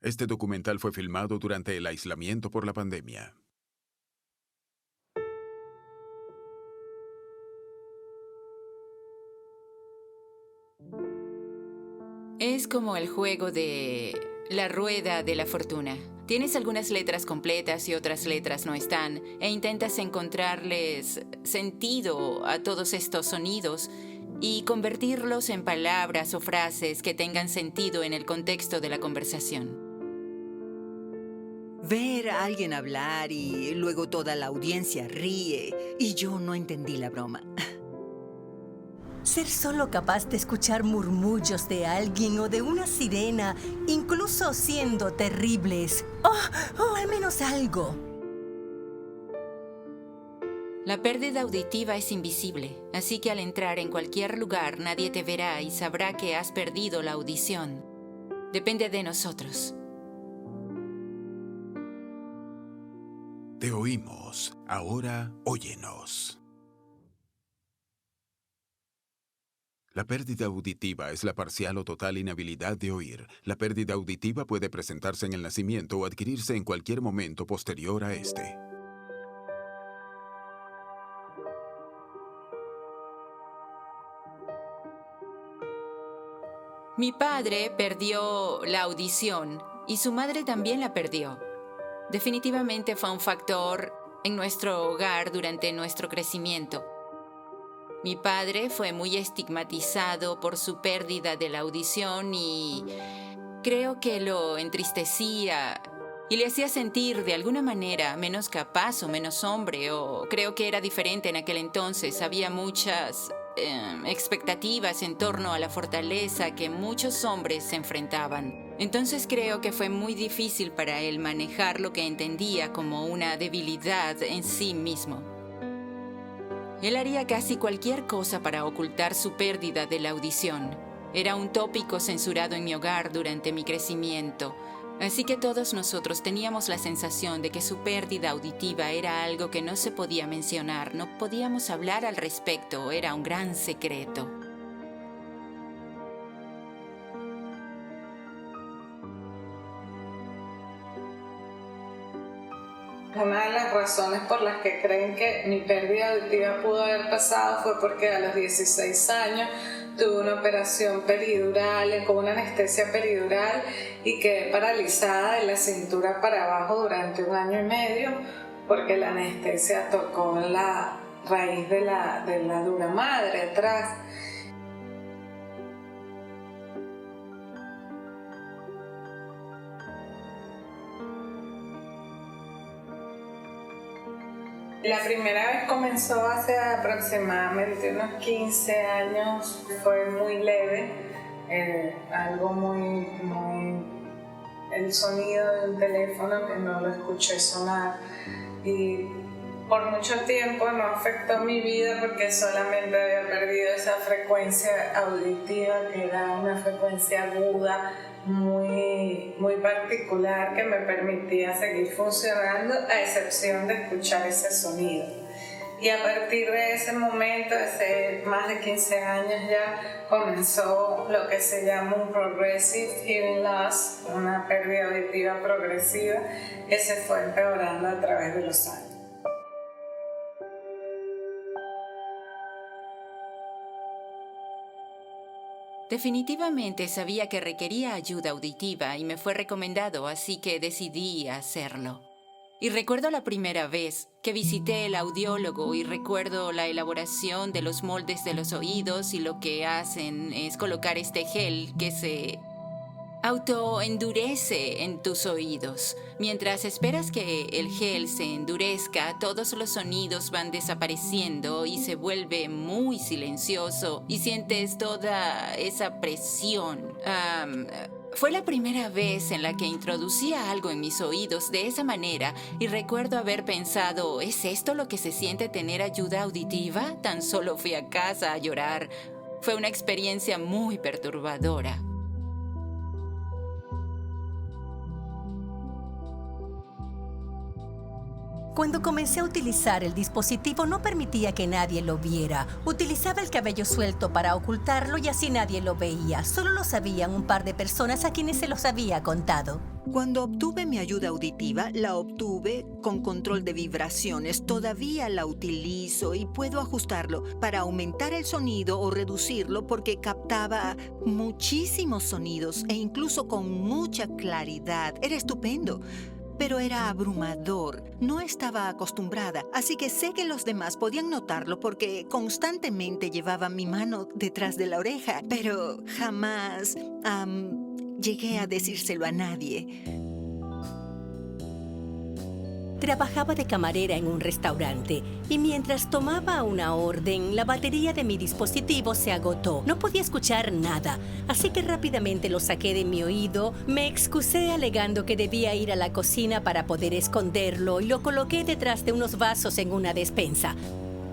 Este documental fue filmado durante el aislamiento por la pandemia. Es como el juego de la rueda de la fortuna. Tienes algunas letras completas y otras letras no están, e intentas encontrarles sentido a todos estos sonidos y convertirlos en palabras o frases que tengan sentido en el contexto de la conversación. Ver a alguien hablar y luego toda la audiencia ríe y yo no entendí la broma. Ser solo capaz de escuchar murmullos de alguien o de una sirena, incluso siendo terribles. O al menos algo. La pérdida auditiva es invisible, así que al entrar en cualquier lugar nadie te verá y sabrá que has perdido la audición. Depende de nosotros. Te oímos, ahora óyenos. La pérdida auditiva es la parcial o total inhabilidad de oír. La pérdida auditiva puede presentarse en el nacimiento o adquirirse en cualquier momento posterior a este. Mi padre perdió la audición y su madre también la perdió. Definitivamente fue un factor en nuestro hogar durante nuestro crecimiento. Mi padre fue muy estigmatizado por su pérdida de la audición y creo que lo entristecía y le hacía sentir de alguna manera menos capaz o menos hombre, o creo que era diferente en aquel entonces. Había muchas expectativas en torno a la fortaleza que muchos hombres se enfrentaban. Entonces creo que fue muy difícil para él manejar lo que entendía como una debilidad en sí mismo. Él haría casi cualquier cosa para ocultar su pérdida de la audición. Era un tópico censurado en mi hogar durante mi crecimiento, así que todos nosotros teníamos la sensación de que su pérdida auditiva era algo que no se podía mencionar, no podíamos hablar al respecto, era un gran secreto. Una de las razones por las que creen que mi pérdida auditiva pudo haber pasado fue porque a los 16 años tuve una operación peridural, con una anestesia peridural, y quedé paralizada de la cintura para abajo durante 1 año y medio porque la anestesia tocó la raíz de la dura madre atrás. La primera vez comenzó hace aproximadamente unos 15 años, fue muy leve, algo muy, el sonido de un teléfono que no lo escuché sonar, y por mucho tiempo no afectó mi vida porque solamente había perdido esa frecuencia auditiva, que era una frecuencia aguda, muy particular, que me permitía seguir funcionando a excepción de escuchar ese sonido. Y a partir de ese momento, hace más de 15 años ya, comenzó lo que se llama un Progressive Hearing Loss, una pérdida auditiva progresiva que se fue empeorando a través de los años. Definitivamente sabía que requería ayuda auditiva y me fue recomendado, así que decidí hacerlo. Y recuerdo la primera vez que visité el audiólogo y recuerdo la elaboración de los moldes de los oídos, y lo que hacen es colocar este gel que se autoendurece en tus oídos. Mientras esperas que el gel se endurezca, todos los sonidos van desapareciendo y se vuelve muy silencioso y sientes toda esa presión. Fue la primera vez en la que introducía algo en mis oídos de esa manera, y recuerdo haber pensado, ¿es esto lo que se siente tener ayuda auditiva? Tan solo fui a casa a llorar. Fue una experiencia muy perturbadora. Cuando comencé a utilizar el dispositivo no permitía que nadie lo viera. Utilizaba el cabello suelto para ocultarlo y así nadie lo veía. Solo lo sabían un par de personas a quienes se los había contado. Cuando obtuve mi ayuda auditiva, la obtuve con control de vibraciones. Todavía la utilizo y puedo ajustarlo para aumentar el sonido o reducirlo porque captaba muchísimos sonidos e incluso con mucha claridad. Era estupendo, pero era abrumador. No estaba acostumbrada, así que sé que los demás podían notarlo porque constantemente llevaba mi mano detrás de la oreja, pero jamás llegué a decírselo a nadie. Trabajaba de camarera en un restaurante y mientras tomaba una orden, la batería de mi dispositivo se agotó. No podía escuchar nada, así que rápidamente lo saqué de mi oído, me excusé alegando que debía ir a la cocina para poder esconderlo y lo coloqué detrás de unos vasos en una despensa.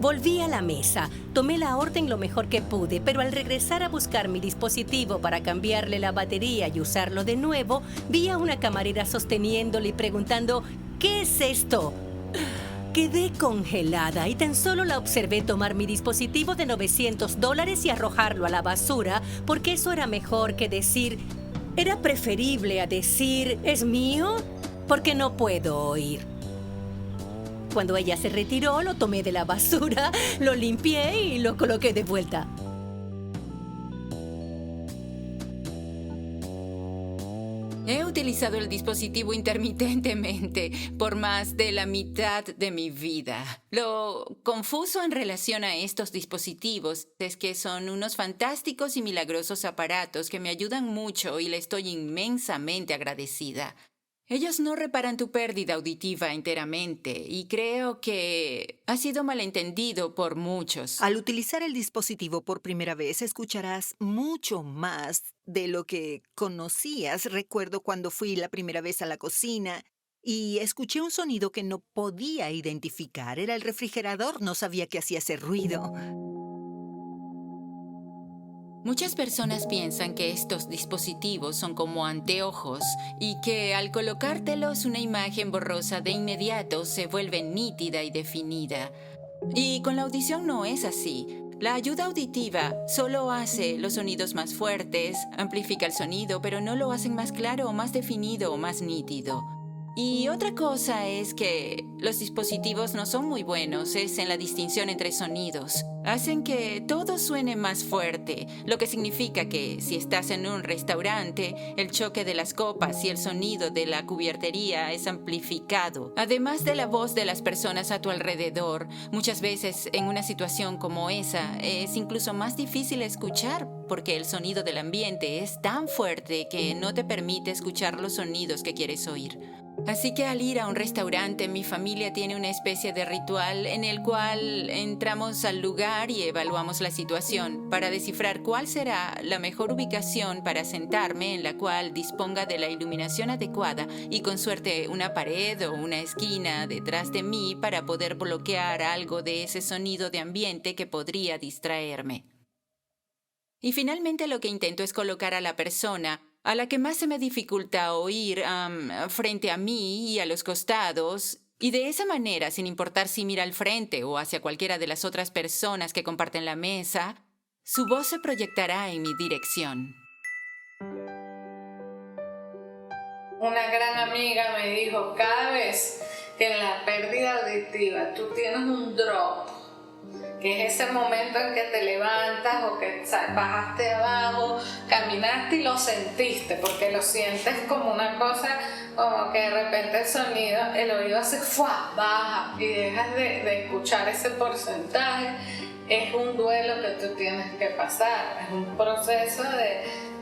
Volví a la mesa, tomé la orden lo mejor que pude, pero al regresar a buscar mi dispositivo para cambiarle la batería y usarlo de nuevo, vi a una camarera sosteniéndole y preguntando: ¿qué es esto? Quedé congelada y tan solo la observé tomar mi dispositivo de $900 y arrojarlo a la basura, porque eso era mejor que decir... Era preferible a decir, ¿es mío? Porque no puedo oír. Cuando ella se retiró, lo tomé de la basura, lo limpié y lo coloqué de vuelta. He utilizado el dispositivo intermitentemente por más de la mitad de mi vida. Lo confuso en relación a estos dispositivos es que son unos fantásticos y milagrosos aparatos que me ayudan mucho y le estoy inmensamente agradecida. Ellos no reparan tu pérdida auditiva enteramente y creo que ha sido malentendido por muchos. Al utilizar el dispositivo por primera vez, escucharás mucho más de lo que conocías. Recuerdo cuando fui la primera vez a la cocina y escuché un sonido que no podía identificar. Era el refrigerador, no sabía que hacía ese ruido. Muchas personas piensan que estos dispositivos son como anteojos y que al colocártelos una imagen borrosa de inmediato se vuelve nítida y definida. Y con la audición no es así. La ayuda auditiva solo hace los sonidos más fuertes, amplifica el sonido, pero no lo hacen más claro o más definido o más nítido. Y otra cosa es que los dispositivos no son muy buenos, es en la distinción entre sonidos. Hacen que todo suene más fuerte, lo que significa que si estás en un restaurante, el choque de las copas y el sonido de la cubiertería es amplificado. Además de la voz de las personas a tu alrededor, muchas veces en una situación como esa es incluso más difícil escuchar porque el sonido del ambiente es tan fuerte que no te permite escuchar los sonidos que quieres oír. Así que al ir a un restaurante, mi familia tiene una especie de ritual en el cual entramos al lugar y evaluamos la situación para descifrar cuál será la mejor ubicación para sentarme en la cual disponga de la iluminación adecuada y con suerte una pared o una esquina detrás de mí para poder bloquear algo de ese sonido de ambiente que podría distraerme. Y finalmente lo que intento es colocar a la persona a la que más se me dificulta oír frente a mí y a los costados, y de esa manera, sin importar si mira al frente o hacia cualquiera de las otras personas que comparten la mesa, su voz se proyectará en mi dirección. Una gran amiga me dijo, cada vez que en la pérdida auditiva tú tienes un drop, que es ese momento en que te levantas o que bajaste abajo, caminaste y lo sentiste, porque lo sientes como una cosa, como que de repente el sonido, el oído hace ¡fua! Baja y dejas de escuchar ese porcentaje. Es un duelo que tú tienes que pasar, es un proceso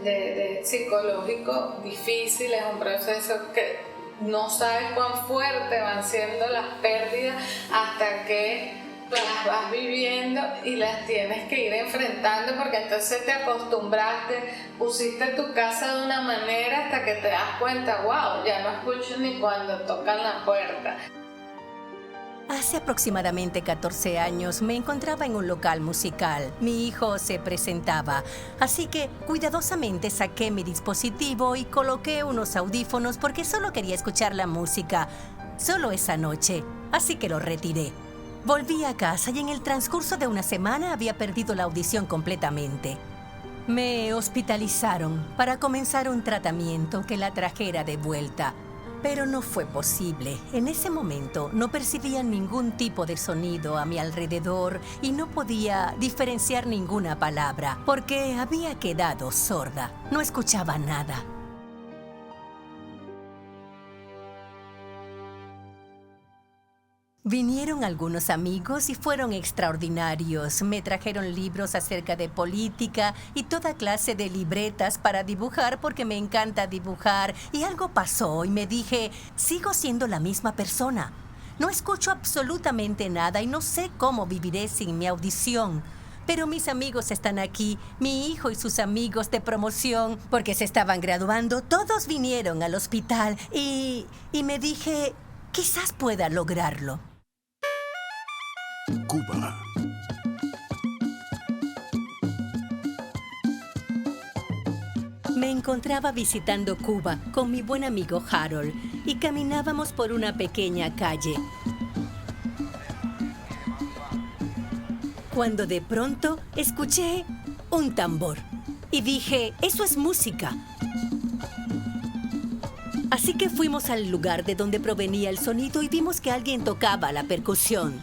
de psicológico difícil, es un proceso que no sabes cuán fuerte van siendo las pérdidas hasta que las vas viviendo y las tienes que ir enfrentando, porque entonces te acostumbraste, pusiste tu casa de una manera hasta que te das cuenta, wow, ya no escucho ni cuando tocan la puerta. Hace aproximadamente 14 años me encontraba en un local musical. Mi hijo se presentaba, así que cuidadosamente saqué mi dispositivo y coloqué unos audífonos porque solo quería escuchar la música, solo esa noche, así que lo retiré. Volví a casa y en el transcurso de una semana había perdido la audición completamente. Me hospitalizaron para comenzar un tratamiento que la trajera de vuelta. Pero no fue posible. En ese momento no percibía ningún tipo de sonido a mi alrededor y no podía diferenciar ninguna palabra porque había quedado sorda. No escuchaba nada. Vinieron algunos amigos y fueron extraordinarios. Me trajeron libros acerca de política y toda clase de libretas para dibujar porque me encanta dibujar. Y algo pasó y me dije, sigo siendo la misma persona. No escucho absolutamente nada y no sé cómo viviré sin mi audición. Pero mis amigos están aquí, mi hijo y sus amigos de promoción, porque se estaban graduando. Todos vinieron al hospital y me dije, quizás pueda lograrlo. Cuba. Me encontraba visitando Cuba con mi buen amigo Harold y caminábamos por una pequeña calle. Cuando de pronto escuché un tambor y dije, eso es música. Así que fuimos al lugar de donde provenía el sonido y vimos que alguien tocaba la percusión.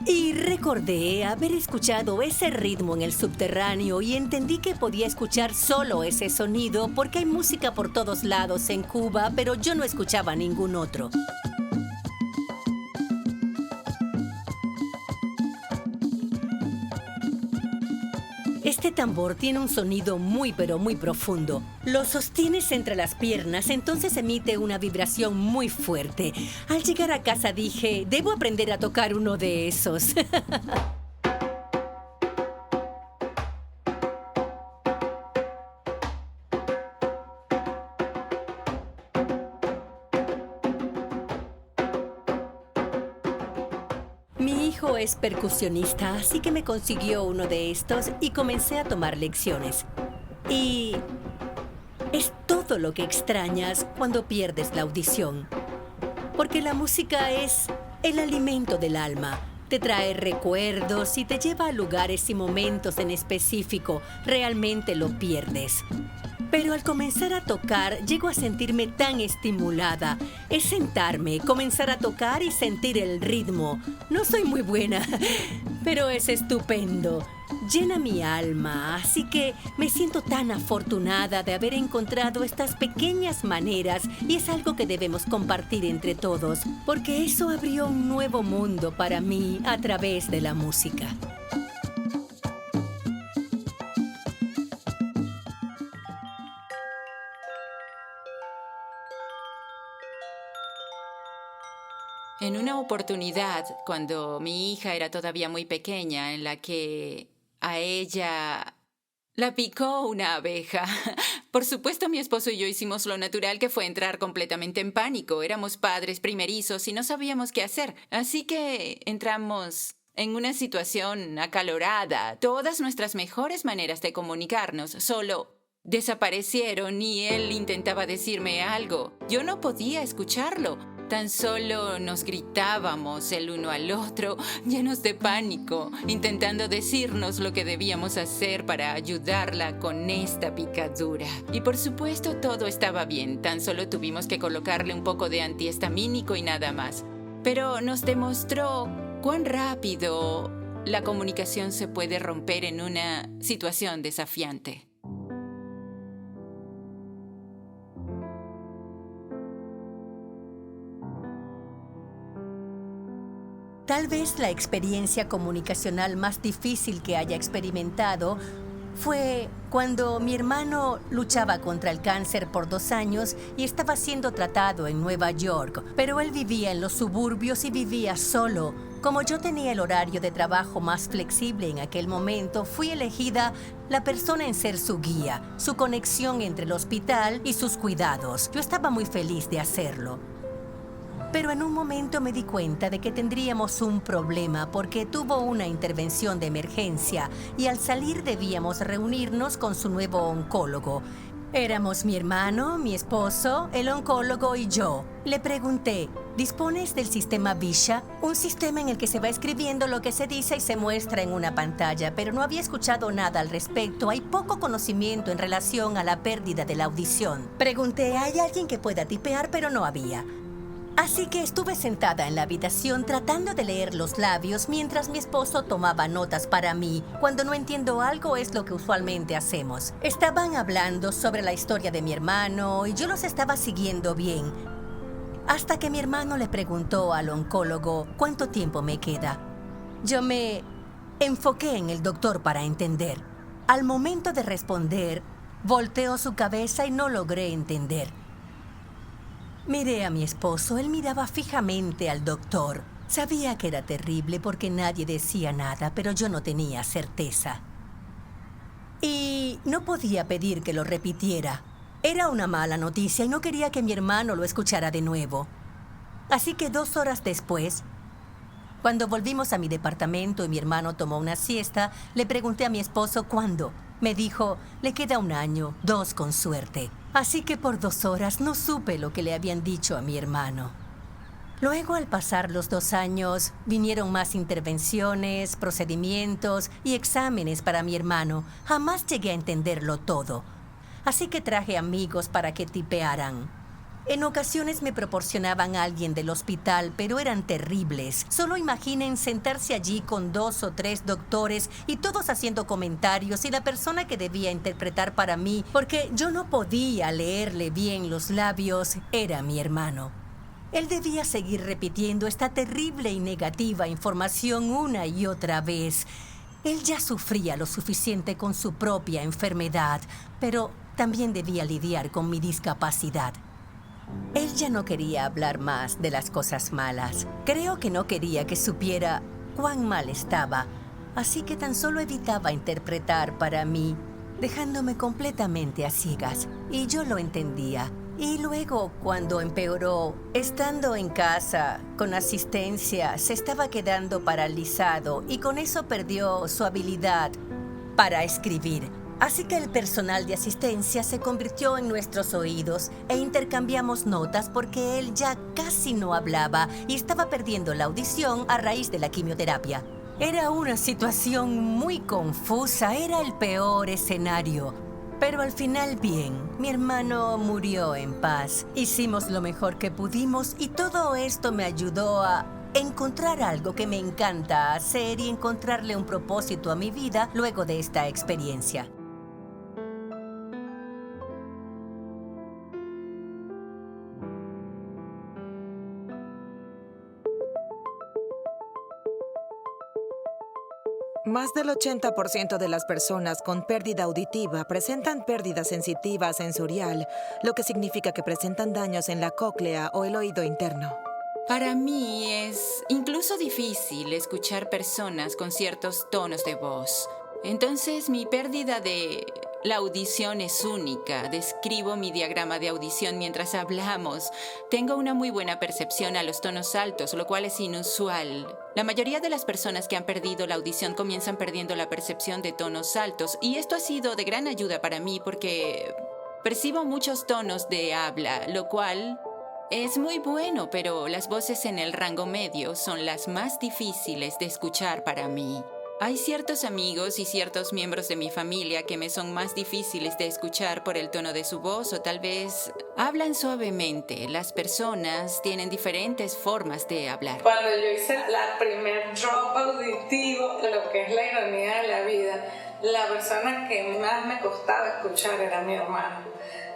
Y recordé haber escuchado ese ritmo en el subterráneo y entendí que podía escuchar solo ese sonido porque hay música por todos lados en Cuba, pero yo no escuchaba ningún otro. Este tambor tiene un sonido muy pero muy profundo. Lo sostienes entre las piernas, entonces emite una vibración muy fuerte. Al llegar a casa dije, debo aprender a tocar uno de esos. Mi hijo es percusionista, así que me consiguió uno de estos y comencé a tomar lecciones. Y es todo lo que extrañas cuando pierdes la audición. Porque la música es el alimento del alma. Te trae recuerdos y te lleva a lugares y momentos en específico. Realmente lo pierdes. Pero al comenzar a tocar, llego a sentirme tan estimulada. Es sentarme, comenzar a tocar y sentir el ritmo. No soy muy buena, pero es estupendo. Llena mi alma, así que me siento tan afortunada de haber encontrado estas pequeñas maneras y es algo que debemos compartir entre todos, porque eso abrió un nuevo mundo para mí a través de la música. En una oportunidad, cuando mi hija era todavía muy pequeña, en la que a ella la picó una abeja. Por supuesto, mi esposo y yo hicimos lo natural, que fue entrar completamente en pánico. Éramos padres primerizos y no sabíamos qué hacer. Así que entramos en una situación acalorada. Todas nuestras mejores maneras de comunicarnos solo desaparecieron y él intentaba decirme algo. Yo no podía escucharlo. Tan solo nos gritábamos el uno al otro, llenos de pánico, intentando decirnos lo que debíamos hacer para ayudarla con esta picadura. Y por supuesto todo estaba bien, tan solo tuvimos que colocarle un poco de antihistamínico y nada más. Pero nos demostró cuán rápido la comunicación se puede romper en una situación desafiante. Tal vez la experiencia comunicacional más difícil que haya experimentado fue cuando mi hermano luchaba contra el cáncer por 2 años y estaba siendo tratado en Nueva York, pero él vivía en los suburbios y vivía solo. Como yo tenía el horario de trabajo más flexible en aquel momento, fui elegida la persona en ser su guía, su conexión entre el hospital y sus cuidados. Yo estaba muy feliz de hacerlo. Pero en un momento me di cuenta de que tendríamos un problema porque tuvo una intervención de emergencia y al salir debíamos reunirnos con su nuevo oncólogo. Éramos mi hermano, mi esposo, el oncólogo y yo. Le pregunté, ¿dispones del sistema Visha? Un sistema en el que se va escribiendo lo que se dice y se muestra en una pantalla, pero no había escuchado nada al respecto. Hay poco conocimiento en relación a la pérdida de la audición. Pregunté, ¿hay alguien que pueda tipear? Pero no había. Así que estuve sentada en la habitación tratando de leer los labios mientras mi esposo tomaba notas para mí. Cuando no entiendo algo es lo que usualmente hacemos. Estaban hablando sobre la historia de mi hermano y yo los estaba siguiendo bien. Hasta que mi hermano le preguntó al oncólogo cuánto tiempo me queda. Yo me enfoqué en el doctor para entender. Al momento de responder, volteó su cabeza y no logré entender. Miré a mi esposo, él miraba fijamente al doctor. Sabía que era terrible porque nadie decía nada, pero yo no tenía certeza. Y no podía pedir que lo repitiera. Era una mala noticia y no quería que mi hermano lo escuchara de nuevo. Así que 2 horas después, cuando volvimos a mi departamento y mi hermano tomó una siesta, le pregunté a mi esposo cuándo. Me dijo, le queda 1 año, 2 con suerte. Así que por 2 horas no supe lo que le habían dicho a mi hermano. Luego, al pasar los 2 años, vinieron más intervenciones, procedimientos y exámenes para mi hermano. Jamás llegué a entenderlo todo. Así que traje amigos para que tipearan. En ocasiones me proporcionaban a alguien del hospital, pero eran terribles. Solo imaginen sentarse allí con 2 o 3 doctores y todos haciendo comentarios y la persona que debía interpretar para mí, porque yo no podía leerle bien los labios, era mi hermano. Él debía seguir repitiendo esta terrible y negativa información una y otra vez. Él ya sufría lo suficiente con su propia enfermedad, pero también debía lidiar con mi discapacidad. Él ya no quería hablar más de las cosas malas. Creo que no quería que supiera cuán mal estaba, así que tan solo evitaba interpretar para mí, dejándome completamente a ciegas. Y yo lo entendía. Y luego, cuando empeoró, estando en casa, con asistencia, se estaba quedando paralizado y con eso perdió su habilidad para escribir. Así que el personal de asistencia se convirtió en nuestros oídos e intercambiamos notas porque él ya casi no hablaba y estaba perdiendo la audición a raíz de la quimioterapia. Era una situación muy confusa, era el peor escenario. Pero al final bien, mi hermano murió en paz. Hicimos lo mejor que pudimos y todo esto me ayudó a encontrar algo que me encanta hacer y encontrarle un propósito a mi vida luego de esta experiencia. Más del 80% de las personas con pérdida auditiva presentan pérdida sensitiva sensorial, lo que significa que presentan daños en la cóclea o el oído interno. Para mí es incluso difícil escuchar personas con ciertos tonos de voz. Entonces, mi pérdida de la audición es única. Describo mi diagrama de audición mientras hablamos. Tengo una muy buena percepción a los tonos altos, lo cual es inusual. La mayoría de las personas que han perdido la audición comienzan perdiendo la percepción de tonos altos, y esto ha sido de gran ayuda para mí porque percibo muchos tonos de habla, lo cual es muy bueno, pero las voces en el rango medio son las más difíciles de escuchar para mí. Hay ciertos amigos y ciertos miembros de mi familia que me son más difíciles de escuchar por el tono de su voz o tal vez hablan suavemente. Las personas tienen diferentes formas de hablar. Cuando yo hice la primer drop auditivo, lo que es la ironía de la vida, la persona que más me costaba escuchar era mi hermana,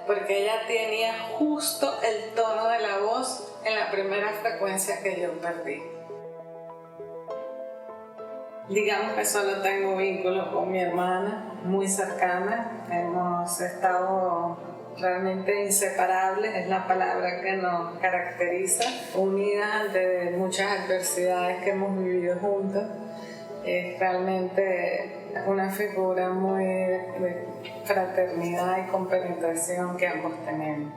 porque ella tenía justo el tono de la voz en la primera frecuencia que yo perdí. Digamos que solo tengo vínculos con mi hermana, muy cercana. Hemos estado realmente inseparables, es la palabra que nos caracteriza, unidas ante muchas adversidades que hemos vivido juntos. Es realmente una figura muy de fraternidad y compenetración que ambos tenemos.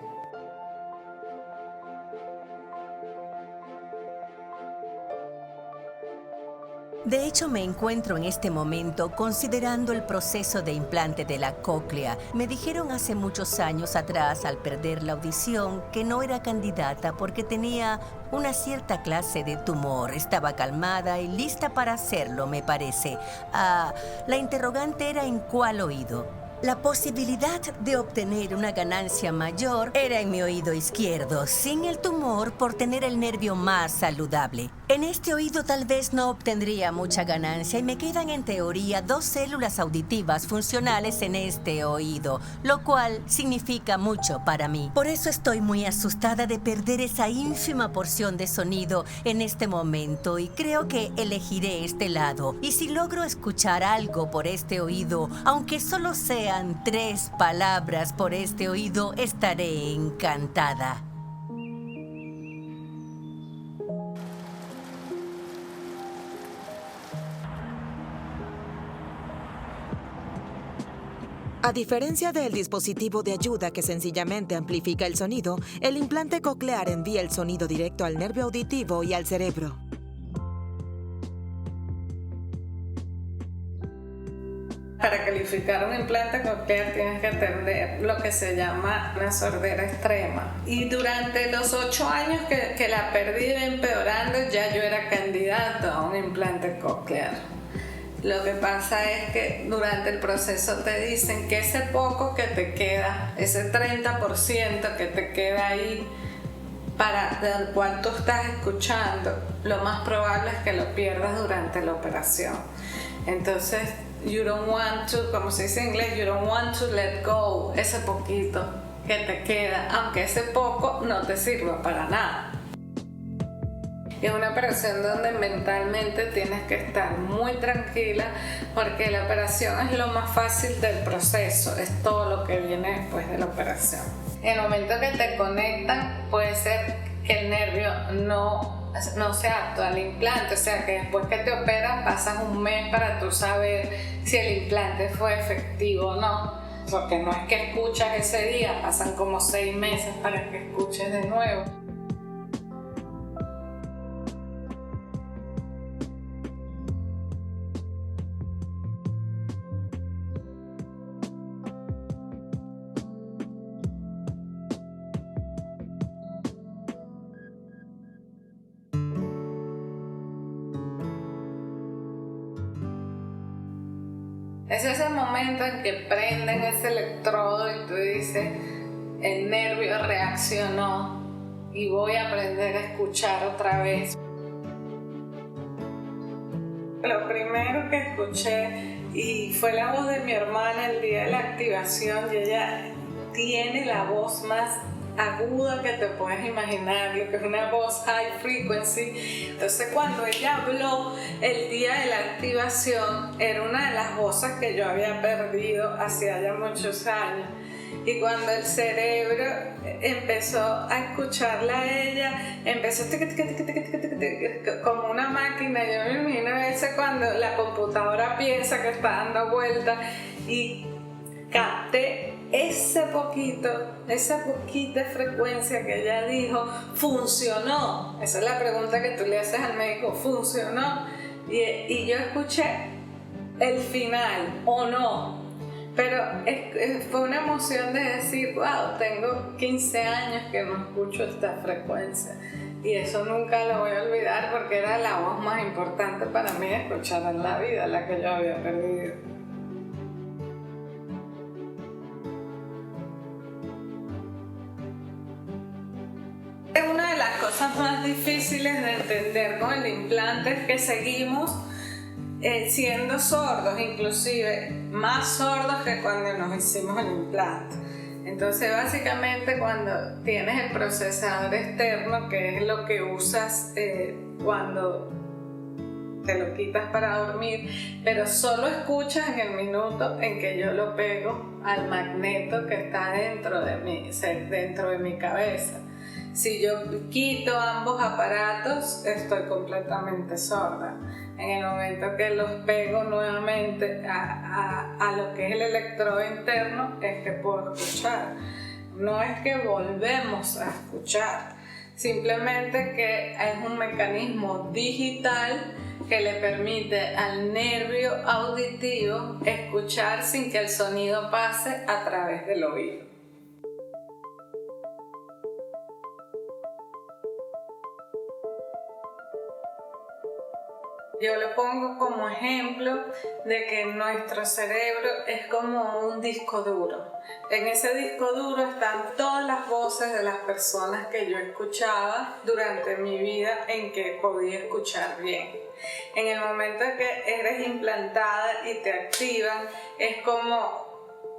De hecho, me encuentro en este momento considerando el proceso de implante de la cóclea. Me dijeron hace muchos años atrás, al perder la audición, que no era candidata porque tenía una cierta clase de tumor. Estaba calmada y lista para hacerlo, me parece. La interrogante era en cuál oído. La posibilidad de obtener una ganancia mayor era en mi oído izquierdo, sin el tumor por tener el nervio más saludable. En este oído tal vez no obtendría mucha ganancia y me quedan en teoría 2 células auditivas funcionales en este oído, lo cual significa mucho para mí. Por eso estoy muy asustada de perder esa ínfima porción de sonido en este momento y creo que elegiré este lado. Y si logro escuchar algo por este oído, aunque solo sea 3 palabras por este oído, estaré encantada. A diferencia del dispositivo de ayuda que sencillamente amplifica el sonido, el implante coclear envía el sonido directo al nervio auditivo y al cerebro. Para calificar un implante coclear tienes que tener lo que se llama una sordera extrema. Y durante los 8 años que la perdí empeorando, ya yo era candidato a un implante coclear. Lo que pasa es que durante el proceso te dicen que ese poco que te queda, ese 30% que te queda ahí, para el cual tú estás escuchando, lo más probable es que lo pierdas durante la operación. Entonces, you don't want to, como se dice en inglés, you don't want to let go ese poquito que te queda, aunque ese poco no te sirva para nada. Es una operación donde mentalmente tienes que estar muy tranquila, porque la operación es lo más fácil del proceso, es todo lo que viene después de la operación. En el momento que te conectan, puede ser que el nervio no sea apto al implante, o sea que después que te operan pasas un mes para tú saber si el implante fue efectivo o no, porque no es que escuchas ese día, pasan como 6 meses para que escuches de nuevo. Es ese momento en que prenden ese electrodo y tú dices, el nervio reaccionó y voy a aprender a escuchar otra vez. Lo primero que escuché y fue la voz de mi hermana el día de la activación, y ella tiene la voz más aguda que te puedes imaginar, lo que es una voz high frequency. Entonces cuando ella habló el día de la activación, era una de las voces que yo había perdido hacía ya muchos años, y cuando el cerebro empezó a escucharla a ella, empezó como una máquina. Yo me imagino a veces cuando la computadora piensa que está dando vueltas, y capté esa poquita frecuencia que ella dijo. Funcionó. Esa es la pregunta que tú le haces al médico. Funcionó. Y yo escuché el final o no, pero fue una emoción de decir, wow, tengo 15 años que no escucho esta frecuencia, y eso nunca lo voy a olvidar, porque era la voz más importante para mí de escuchar en la vida, la que yo había perdido. Una de las cosas más difíciles de entender con el implante es que seguimos siendo sordos, inclusive más sordos que cuando nos hicimos el implante. Entonces básicamente cuando tienes el procesador externo, que es lo que usas cuando te lo quitas para dormir, pero solo escuchas en el minuto en que yo lo pego al magneto que está dentro de mi cabeza. Si yo quito ambos aparatos, estoy completamente sorda. En el momento que los pego nuevamente a lo que es el electrodo interno, es que puedo escuchar. No es que volvemos a escuchar, simplemente que es un mecanismo digital que le permite al nervio auditivo escuchar sin que el sonido pase a través del oído. Yo lo pongo como ejemplo de que nuestro cerebro es como un disco duro. En ese disco duro están todas las voces de las personas que yo escuchaba durante mi vida en que podía escuchar bien. En el momento en que eres implantada y te activan, es como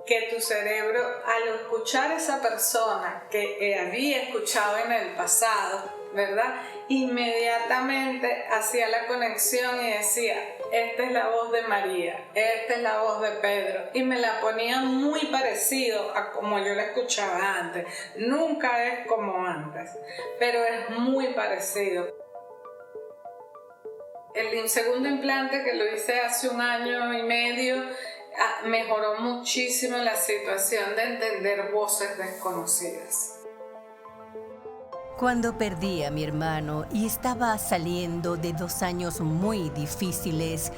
que tu cerebro, al escuchar a esa persona que había escuchado en el pasado, ¿verdad?, inmediatamente hacía la conexión y decía, esta es la voz de María, esta es la voz de Pedro, y me la ponía muy parecido a como yo la escuchaba antes. Nunca es como antes, pero es muy parecido. El segundo implante, que lo hice hace 1 año y medio, mejoró muchísimo la situación de entender voces desconocidas. Cuando perdí a mi hermano y estaba saliendo de 2 años muy difíciles,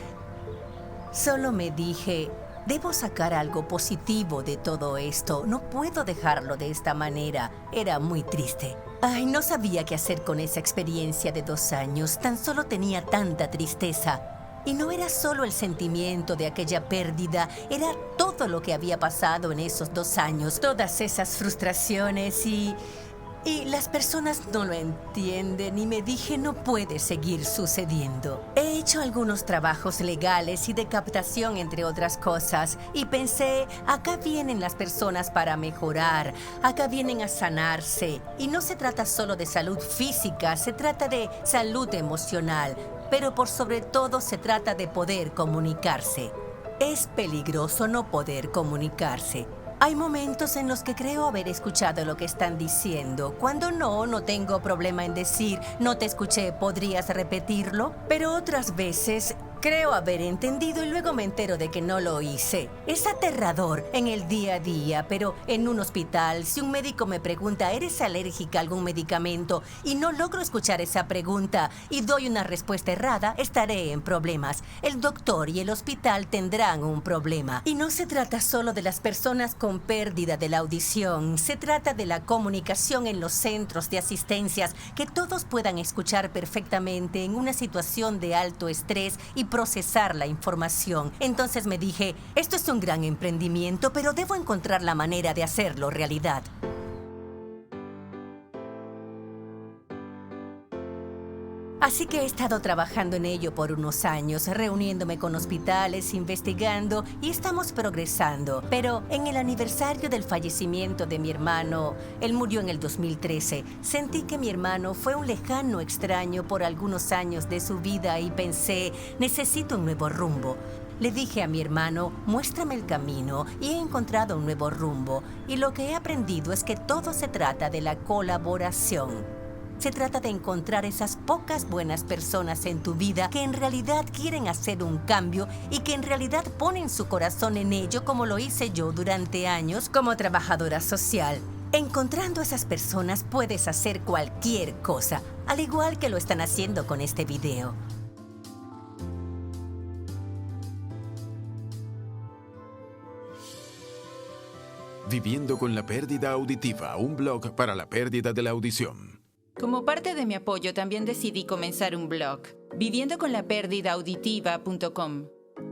solo me dije, debo sacar algo positivo de todo esto. No puedo dejarlo de esta manera. Era muy triste. Ay, no sabía qué hacer con esa experiencia de 2 años. Tan solo tenía tanta tristeza. Y no era solo el sentimiento de aquella pérdida, era todo lo que había pasado en esos 2 años. Todas esas frustraciones y las personas no lo entienden y me dije, no puede seguir sucediendo. He hecho algunos trabajos legales y de captación, entre otras cosas, y pensé, acá vienen las personas para mejorar, acá vienen a sanarse. Y no se trata solo de salud física, se trata de salud emocional, pero por sobre todo se trata de poder comunicarse. Es peligroso no poder comunicarse. Hay momentos en los que creo haber escuchado lo que están diciendo. Cuando no tengo problema en decir, no te escuché, ¿podrías repetirlo? Pero otras veces creo haber entendido y luego me entero de que no lo hice. Es aterrador en el día a día, pero en un hospital, si un médico me pregunta, ¿eres alérgica a algún medicamento? Y no logro escuchar esa pregunta y doy una respuesta errada, estaré en problemas. El doctor y el hospital tendrán un problema. Y no se trata solo de las personas con pérdida de la audición, se trata de la comunicación en los centros de asistencias, que todos puedan escuchar perfectamente en una situación de alto estrés y procesar la información. Entonces me dije, esto es un gran emprendimiento, pero debo encontrar la manera de hacerlo realidad. Así que he estado trabajando en ello por unos años, reuniéndome con hospitales, investigando y estamos progresando. Pero en el aniversario del fallecimiento de mi hermano, él murió en el 2013, sentí que mi hermano fue un lejano extraño por algunos años de su vida y pensé, necesito un nuevo rumbo. Le dije a mi hermano, muéstrame el camino y he encontrado un nuevo rumbo. Y lo que he aprendido es que todo se trata de la colaboración. Se trata de encontrar esas pocas buenas personas en tu vida que en realidad quieren hacer un cambio y que en realidad ponen su corazón en ello, como lo hice yo durante años como trabajadora social. Encontrando esas personas puedes hacer cualquier cosa, al igual que lo están haciendo con este video. Viviendo con la pérdida auditiva, un blog para la pérdida de la audición. Como parte de mi apoyo, también decidí comenzar un blog, viviendoconlapérdidaauditiva.com.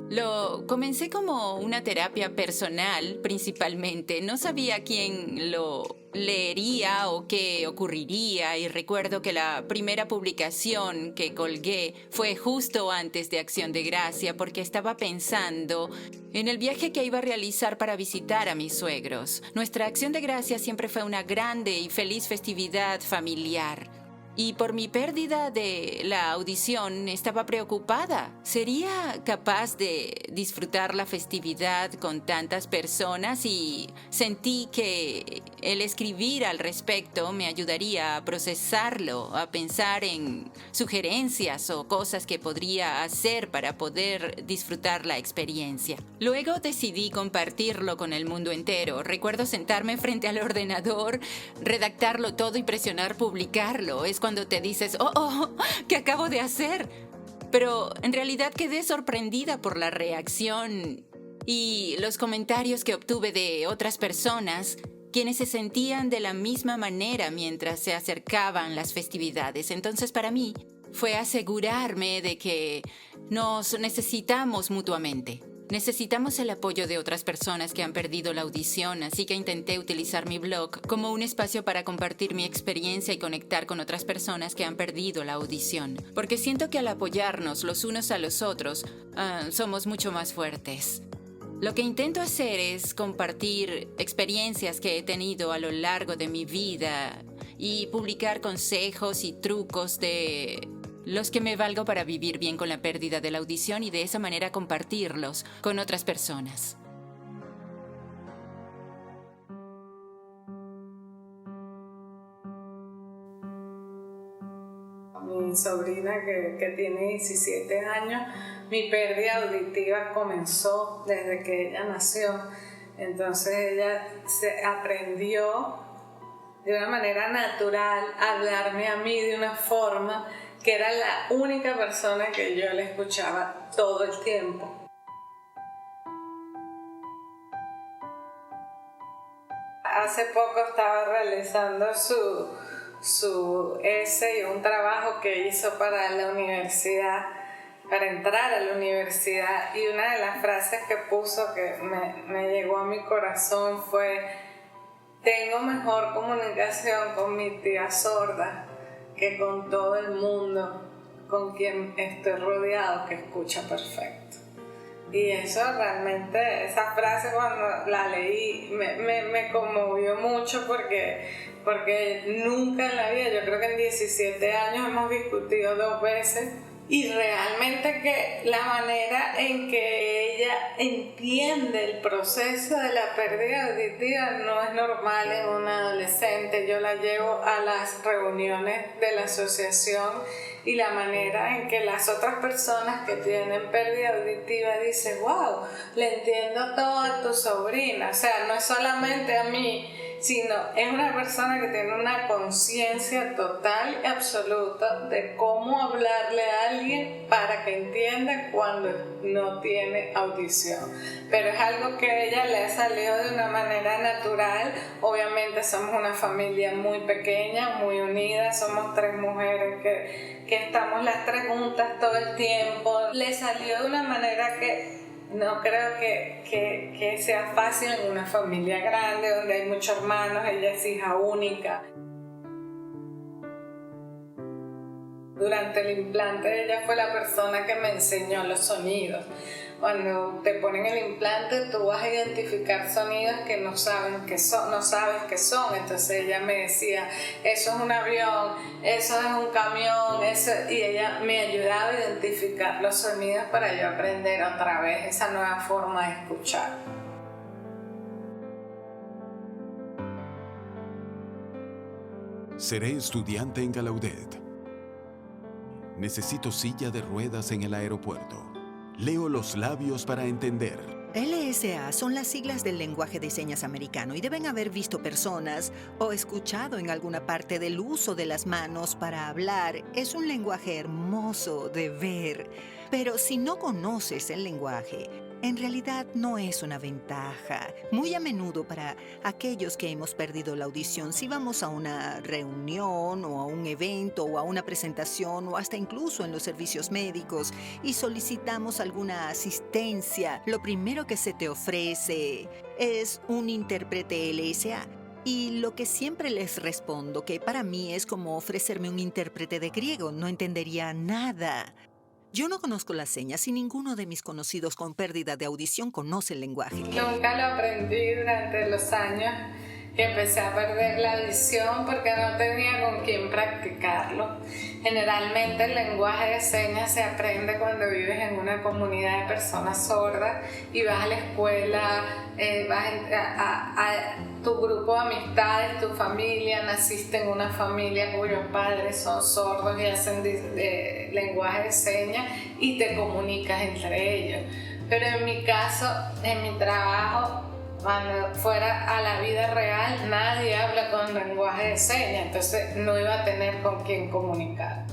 Lo comencé como una terapia personal, principalmente. No sabía quién lo leería o qué ocurriría, y recuerdo que la primera publicación que colgué fue justo antes de Acción de Gracia, porque estaba pensando en el viaje que iba a realizar para visitar a mis suegros. Nuestra Acción de Gracia siempre fue una grande y feliz festividad familiar. Y por mi pérdida de la audición estaba preocupada. ¿Sería capaz de disfrutar la festividad con tantas personas? Y sentí que el escribir al respecto me ayudaría a procesarlo, a pensar en sugerencias o cosas que podría hacer para poder disfrutar la experiencia. Luego decidí compartirlo con el mundo entero. Recuerdo sentarme frente al ordenador, redactarlo todo y presionar publicarlo. Es cuando te dices, ¿qué acabo de hacer? Pero en realidad quedé sorprendida por la reacción y los comentarios que obtuve de otras personas, quienes se sentían de la misma manera mientras se acercaban las festividades. Entonces, para mí, fue asegurarme de que nos necesitamos mutuamente. Necesitamos el apoyo de otras personas que han perdido la audición, así que intenté utilizar mi blog como un espacio para compartir mi experiencia y conectar con otras personas que han perdido la audición. Porque siento que al apoyarnos los unos a los otros, somos mucho más fuertes. Lo que intento hacer es compartir experiencias que he tenido a lo largo de mi vida y publicar consejos y trucos de los que me valgo para vivir bien con la pérdida de la audición y de esa manera compartirlos con otras personas. Mi sobrina que tiene 17 años, mi pérdida auditiva comenzó desde que ella nació. Entonces ella se aprendió de una manera natural a hablarme a mí de una forma que era la única persona que yo le escuchaba todo el tiempo. Hace poco estaba realizando su essay, un trabajo que hizo para la universidad, para entrar a la universidad, y una de las frases que puso que me llegó a mi corazón fue: tengo mejor comunicación con mi tía sorda que con todo el mundo con quien estoy rodeado que escucha perfecto. Y eso realmente, esa frase cuando la leí me conmovió mucho porque nunca en la vida, yo creo que en 17 años hemos discutido 2 veces, y realmente que la manera en que ella entiende el proceso de la pérdida auditiva no es normal en una adolescente. Yo la llevo a las reuniones de la asociación y la manera en que las otras personas que tienen pérdida auditiva dicen: wow, le entiendo todo a tu sobrina. O sea, no es solamente a mí, sino es una persona que tiene una conciencia total y absoluta de cómo hablarle a alguien para que entienda cuando no tiene audición. Pero es algo que a ella le ha salido de una manera natural. Obviamente somos una familia muy pequeña, muy unida, somos 3 mujeres que estamos las 3 juntas todo el tiempo. Le salió de una manera que no creo que sea fácil en una familia grande donde hay muchos hermanos. Ella es hija única. Durante el implante ella fue la persona que me enseñó los sonidos. Cuando te ponen el implante tú vas a identificar sonidos que no sabes qué son. Entonces ella me decía: eso es un avión, eso es un camión, y ella me ayudaba a identificar los sonidos para yo aprender otra vez esa nueva forma de escuchar. Seré estudiante en Gallaudet. Necesito silla de ruedas en el aeropuerto. Leo los labios para entender. LSA son las siglas del lenguaje de señas americano y deben haber visto personas o escuchado en alguna parte del uso de las manos para hablar. Es un lenguaje hermoso de ver, pero si no conoces el lenguaje, en realidad no es una ventaja. Muy a menudo para aquellos que hemos perdido la audición, si vamos a una reunión o a un evento o a una presentación o hasta incluso en los servicios médicos y solicitamos alguna asistencia, lo primero que se te ofrece es un intérprete LSA. Y lo que siempre les respondo, que para mí es como ofrecerme un intérprete de griego, no entendería nada. Yo no conozco las señas y ninguno de mis conocidos con pérdida de audición conoce el lenguaje. Nunca lo aprendí durante los años que empecé a perder la visión porque no tenía con quién practicarlo. Generalmente el lenguaje de señas se aprende cuando vives en una comunidad de personas sordas y vas a la escuela, vas a tu grupo de amistades, tu familia, naciste en una familia cuyos padres son sordos y hacen lenguaje de señas y te comunicas entre ellos. Pero en mi caso, en mi trabajo, cuando fuera a la vida real, nadie habla con lenguaje de señas, entonces no iba a tener con quién comunicar.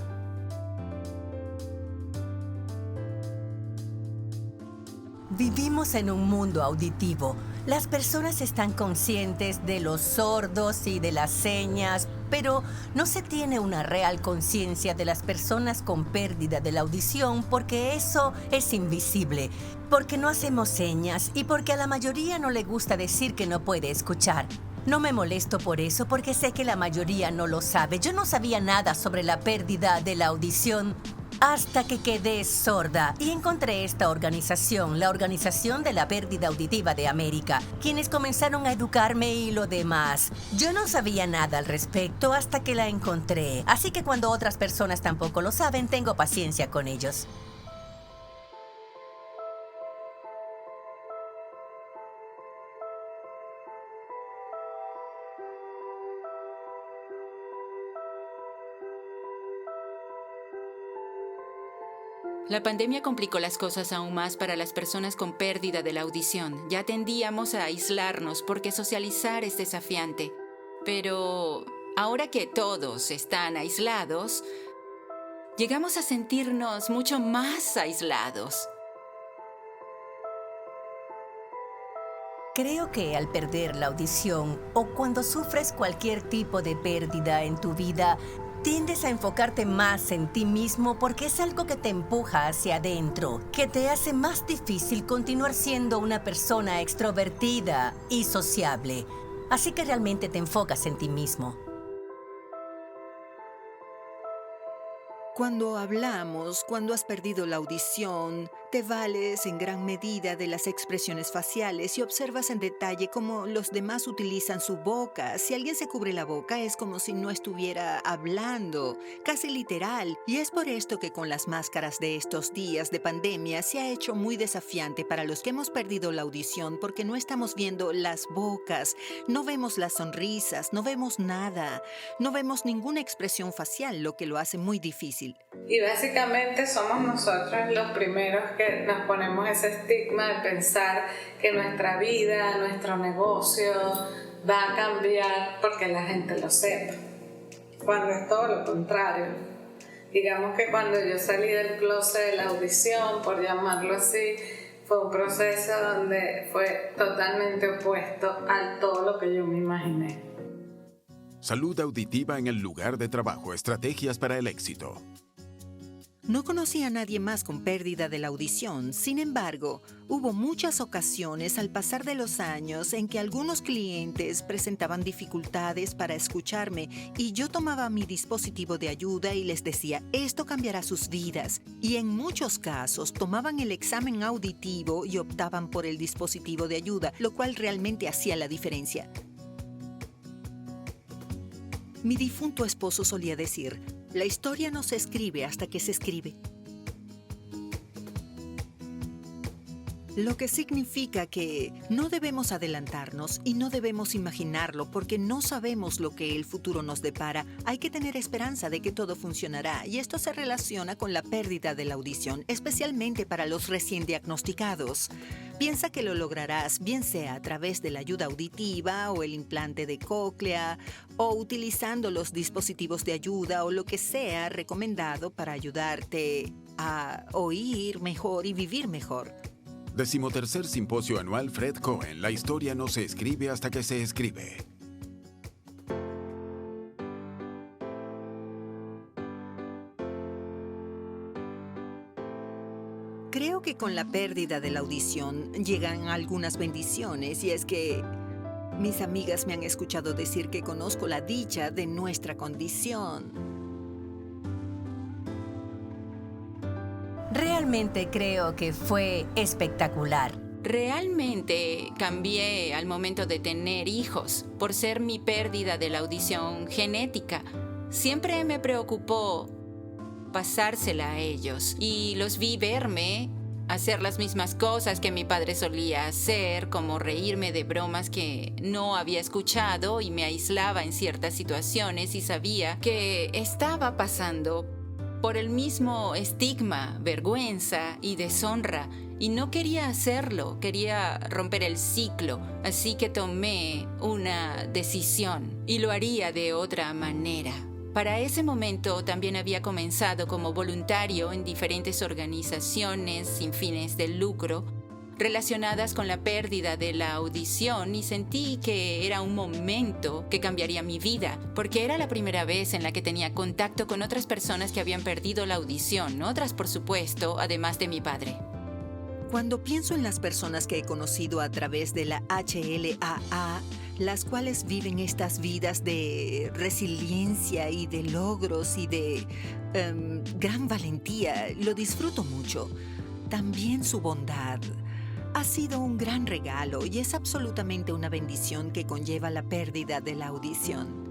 Vivimos en un mundo auditivo. Las personas están conscientes de los sordos y de las señas, pero no se tiene una real conciencia de las personas con pérdida de la audición porque eso es invisible, porque no hacemos señas y porque a la mayoría no le gusta decir que no puede escuchar. No me molesto por eso porque sé que la mayoría no lo sabe. Yo no sabía nada sobre la pérdida de la audición hasta que quedé sorda y encontré esta organización, la Organización de la Pérdida Auditiva de América, quienes comenzaron a educarme y lo demás. Yo no sabía nada al respecto hasta que la encontré, así que cuando otras personas tampoco lo saben, tengo paciencia con ellos. La pandemia complicó las cosas aún más para las personas con pérdida de la audición. Ya tendíamos a aislarnos porque socializar es desafiante. Pero ahora que todos están aislados, llegamos a sentirnos mucho más aislados. Creo que al perder la audición o cuando sufres cualquier tipo de pérdida en tu vida, tiendes a enfocarte más en ti mismo porque es algo que te empuja hacia adentro, que te hace más difícil continuar siendo una persona extrovertida y sociable. Así que realmente te enfocas en ti mismo. Cuando hablamos, cuando has perdido la audición, te vales en gran medida de las expresiones faciales y observas en detalle cómo los demás utilizan su boca. Si alguien se cubre la boca es como si no estuviera hablando, casi literal. Y es por esto que con las máscaras de estos días de pandemia se ha hecho muy desafiante para los que hemos perdido la audición porque no estamos viendo las bocas, no vemos las sonrisas, no vemos nada, no vemos ninguna expresión facial, lo que lo hace muy difícil. Y básicamente somos nosotros los primeros que nos ponemos ese estigma de pensar que nuestra vida, nuestro negocio va a cambiar porque la gente lo sepa, cuando es todo lo contrario. Digamos que cuando yo salí del closet de la audición, por llamarlo así, fue un proceso donde fue totalmente opuesto a todo lo que yo me imaginé. Salud auditiva en el lugar de trabajo. Estrategias para el éxito. No conocí a nadie más con pérdida de la audición. Sin embargo, hubo muchas ocasiones al pasar de los años en que algunos clientes presentaban dificultades para escucharme y yo tomaba mi dispositivo de ayuda y les decía, esto cambiará sus vidas. Y en muchos casos tomaban el examen auditivo y optaban por el dispositivo de ayuda, lo cual realmente hacía la diferencia. Mi difunto esposo solía decir, la historia no se escribe hasta que se escribe. Lo que significa que no debemos adelantarnos y no debemos imaginarlo porque no sabemos lo que el futuro nos depara. Hay que tener esperanza de que todo funcionará y esto se relaciona con la pérdida de la audición, especialmente para los recién diagnosticados. Piensa que lo lograrás, bien sea a través de la ayuda auditiva o el implante de cóclea o utilizando los dispositivos de ayuda o lo que sea recomendado para ayudarte a oír mejor y vivir mejor. 13º Simposio Anual Fred Cohen. La historia no se escribe hasta que se escribe. Creo que con la pérdida de la audición llegan algunas bendiciones y es que mis amigas me han escuchado decir que conozco la dicha de nuestra condición. Realmente creo que fue espectacular. Realmente cambié al momento de tener hijos por ser mi pérdida de la audición genética. Siempre me preocupó pasársela a ellos y los vi verme hacer las mismas cosas que mi padre solía hacer, como reírme de bromas que no había escuchado y me aislaba en ciertas situaciones y sabía que estaba pasando por el mismo estigma, vergüenza y deshonra. Y no quería hacerlo, quería romper el ciclo, así que tomé una decisión y lo haría de otra manera. Para ese momento también había comenzado como voluntario en diferentes organizaciones sin fines de lucro relacionadas con la pérdida de la audición y sentí que era un momento que cambiaría mi vida, porque era la primera vez en la que tenía contacto con otras personas que habían perdido la audición, otras por supuesto, además de mi padre. Cuando pienso en las personas que he conocido a través de la HLAA, las cuales viven estas vidas de resiliencia y de logros y de gran valentía, lo disfruto mucho. También su bondad ha sido un gran regalo y es absolutamente una bendición que conlleva la pérdida de la audición.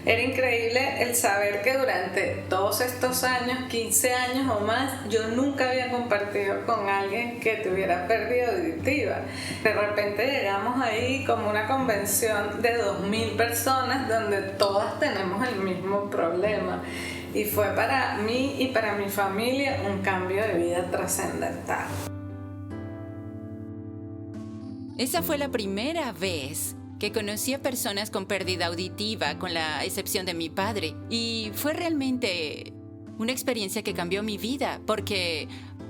Era increíble el saber que durante todos estos años, 15 años o más, yo nunca había compartido con alguien que tuviera pérdida auditiva. De repente llegamos ahí como una convención de 2,000 personas donde todas tenemos el mismo problema. Y fue para mí y para mi familia un cambio de vida trascendental. Esa fue la primera vez que conocí a personas con pérdida auditiva, con la excepción de mi padre. Y fue realmente una experiencia que cambió mi vida, porque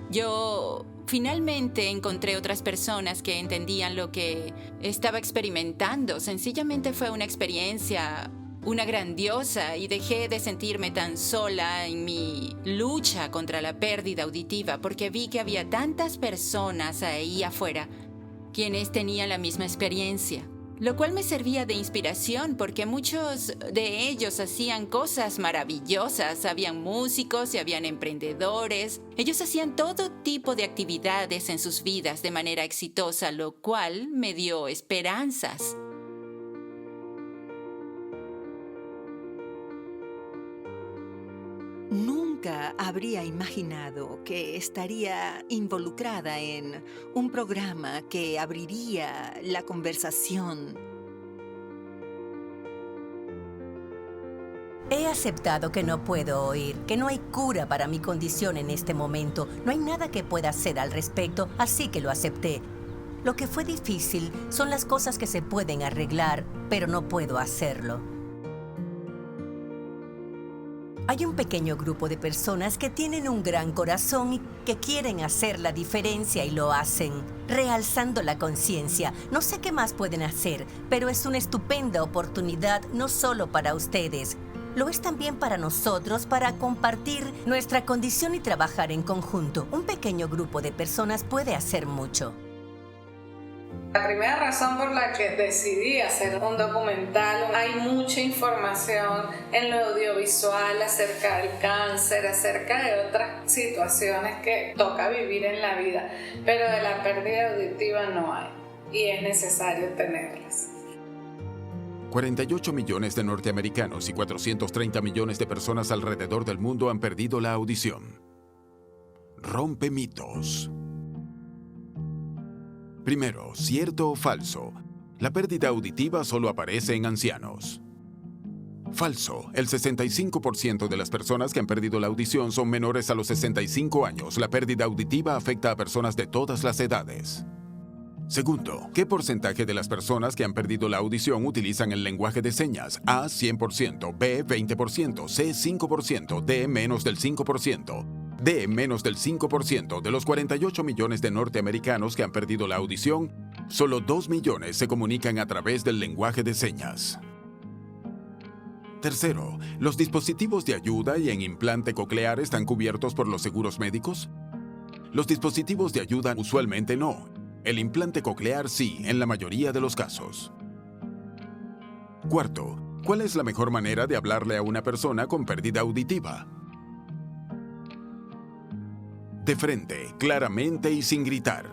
yo finalmente encontré otras personas que entendían lo que estaba experimentando. Sencillamente fue una experiencia, una grandiosa, y dejé de sentirme tan sola en mi lucha contra la pérdida auditiva, porque vi que había tantas personas ahí afuera quienes tenían la misma experiencia. Lo cual me servía de inspiración porque muchos de ellos hacían cosas maravillosas. Habían músicos y habían emprendedores. Ellos hacían todo tipo de actividades en sus vidas de manera exitosa, lo cual me dio esperanzas. Nunca habría imaginado que estaría involucrada en un programa que abriría la conversación. He aceptado que no puedo oír, que no hay cura para mi condición en este momento. No hay nada que pueda hacer al respecto, así que lo acepté. Lo que fue difícil son las cosas que se pueden arreglar, pero no puedo hacerlo. Hay un pequeño grupo de personas que tienen un gran corazón y que quieren hacer la diferencia y lo hacen, realzando la conciencia. No sé qué más pueden hacer, pero es una estupenda oportunidad no solo para ustedes. Lo es también para nosotros, para compartir nuestra condición y trabajar en conjunto. Un pequeño grupo de personas puede hacer mucho. La primera razón por la que decidí hacer un documental, hay mucha información en lo audiovisual acerca del cáncer, acerca de otras situaciones que toca vivir en la vida, pero de la pérdida auditiva no hay y es necesario tenerlas. 48 millones de norteamericanos y 430 millones de personas alrededor del mundo han perdido la audición. Rompe mitos. Primero, ¿cierto o falso? La pérdida auditiva solo aparece en ancianos. Falso. El 65% de las personas que han perdido la audición son menores a los 65 años. La pérdida auditiva afecta a personas de todas las edades. Segundo, ¿qué porcentaje de las personas que han perdido la audición utilizan el lenguaje de señas? A, 100%, B, 20%, C, 5%, D, menos del 5%. D, menos del 5% de los 48 millones de norteamericanos que han perdido la audición, solo 2 millones se comunican a través del lenguaje de señas. Tercero, ¿los dispositivos de ayuda y en implante coclear están cubiertos por los seguros médicos? Los dispositivos de ayuda usualmente no. El implante coclear sí, en la mayoría de los casos. Cuarto, ¿cuál es la mejor manera de hablarle a una persona con pérdida auditiva? De frente, claramente y sin gritar.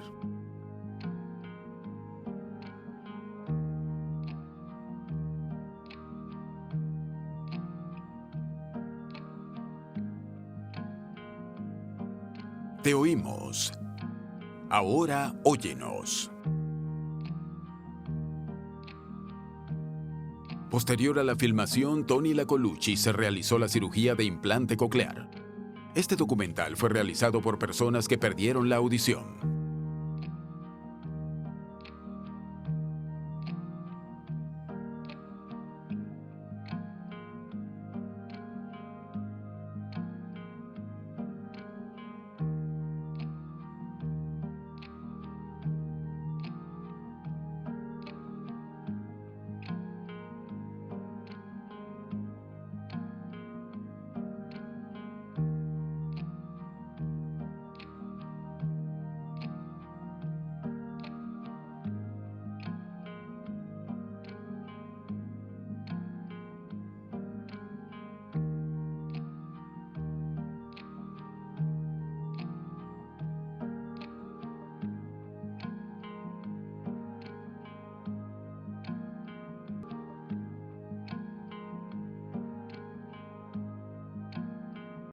Te oímos. Ahora óyenos. Posterior a la filmación, Tony Lacolucci se realizó la cirugía de implante coclear. Este documental fue realizado por personas que perdieron la audición.